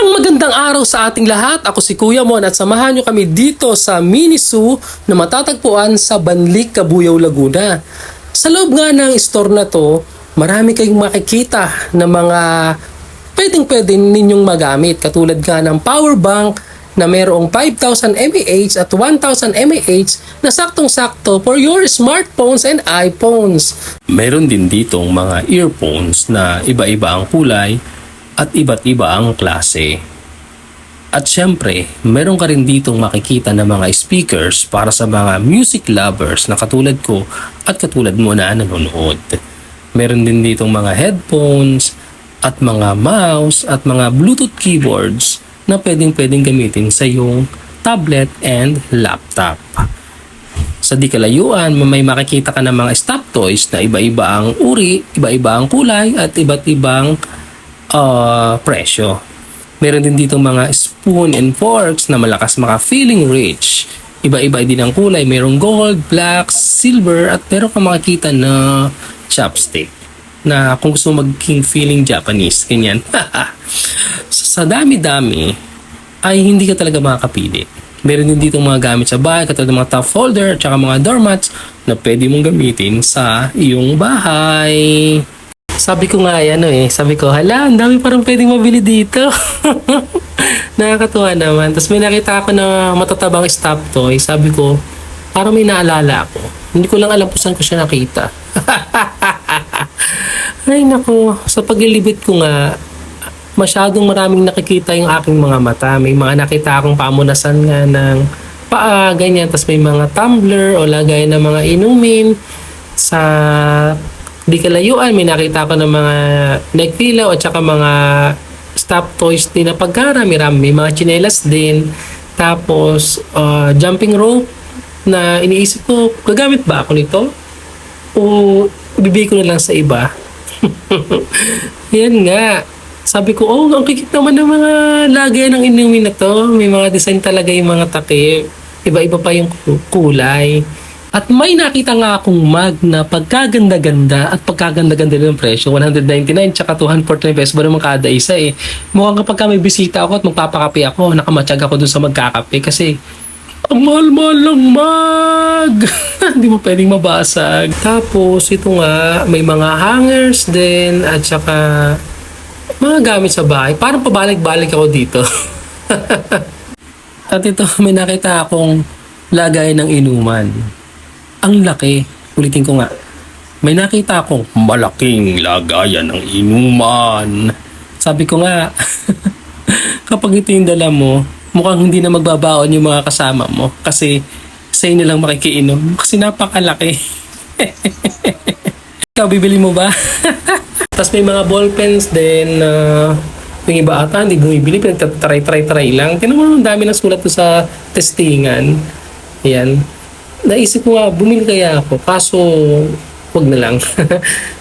Isang magandang araw sa ating lahat. Ako si Kuya Mon at samahan nyo kami dito sa mini zoo na matatagpuan sa Banlic, Cabuyao, Laguna. Sa loob nga ng store na to, marami kayong makikita na mga pwedeng ninyong magamit. Katulad nga ng power bank na mayroong 5,000 mAh at 1,000 mAh na saktong-sakto for your smartphones and iPhones. Meron din ditong mga earphones na iba-iba ang kulay at iba't iba ang klase. At syempre, meron ka rin ditong makikita na mga speakers para sa mga music lovers na katulad ko at katulad mo na nanonood. Meron din ditong mga headphones at mga mouse at mga Bluetooth keyboards na pwedeng gamitin sa iyong tablet and laptop. Sa di kalayuan, may makikita ka ng mga stop toys na iba-iba ang uri, iba-iba ang kulay at iba't ibang presyo. Meron din dito mga spoon and forks na malakas maka-feeling rich. Iba-iba din ang kulay. Merong gold, black, silver at meron ka makikita na chopstick na kung gusto maging feeling Japanese. Ganyan. Sa dami-dami ay hindi ka talaga makakapili. Meron din dito mga gamit sa bahay katulad ng mga top folder at saka mga doormats na pwede mong gamitin sa iyong bahay. Sabi ko nga sabi ko, hala, ang dami parang pwedeng mabili dito. Nakakatuwa naman. Tapos may nakita ako na matatabang stop toy. Sabi ko, parang may naalala ako. Hindi ko lang alam kung saan ko siya nakita. Ay nako, sa paglilibit ko nga, masyadong maraming nakikita yung aking mga mata. May mga nakita akong pamunasan nga ng paa, ganyan. Tapos may mga tumbler o lagay ng mga inumin. Sa di kalayuan, may nakita ko ng mga neck pillow at saka mga stop toys din na pagkarami. May mga chinelas din. Tapos, jumping rope na iniisip ko, gagamit ba ako nito? O ibibigay ko na lang sa iba? Yan nga. Sabi ko, ang kikit naman ng mga lagay ng inumin na to. May mga design talaga yung mga takip. Iba-iba pa yung kulay. At may nakita nga akong mug na pagkaganda-ganda at pagkaganda-ganda ng presyo. 199 tsaka 249 pesos ba naman kada isa eh. Mukhang kapag may bisita ako at magpapakape ako, nakamatsyag ako dun sa magkakape kasi ang mahal-mahal ng mug! Hindi mo pwedeng mabasag. Tapos ito nga, may mga hangers din at saka mga gamit sa bahay. Parang pabalik-balik ako dito. At ito, may nakita akong lagay ng inuman. Ang laki. Ulitin ko nga. May nakita akong malaking lagayan ng inuman. Sabi ko nga, kapag ito yung dala mo, mukhang hindi na magbabaon yung mga kasama mo. Kasi sa inyo lang makikiinom. Kasi napakalaki. Ikaw, bibili mo ba? Tapos may mga ballpens din na yung iba ata, hindi bumibili. Pinagtatry lang. Tinan mo, ang dami ng sulat ko sa testingan. Yan. Naisip ko nga, bumili kaya ako. Kaso, wag na lang.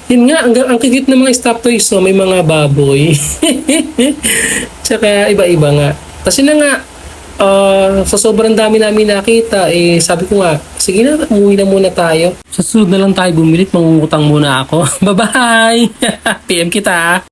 Yun nga, ang kikit ng mga stop toys, so may mga baboy. Tsaka iba-iba nga. Kasi na nga, sa sobrang dami namin nakita, sabi ko nga, sige na, umuwi na muna tayo. Sa sunod na lang tayo bumili, mangungutang muna ako. Bye-bye! PM kita!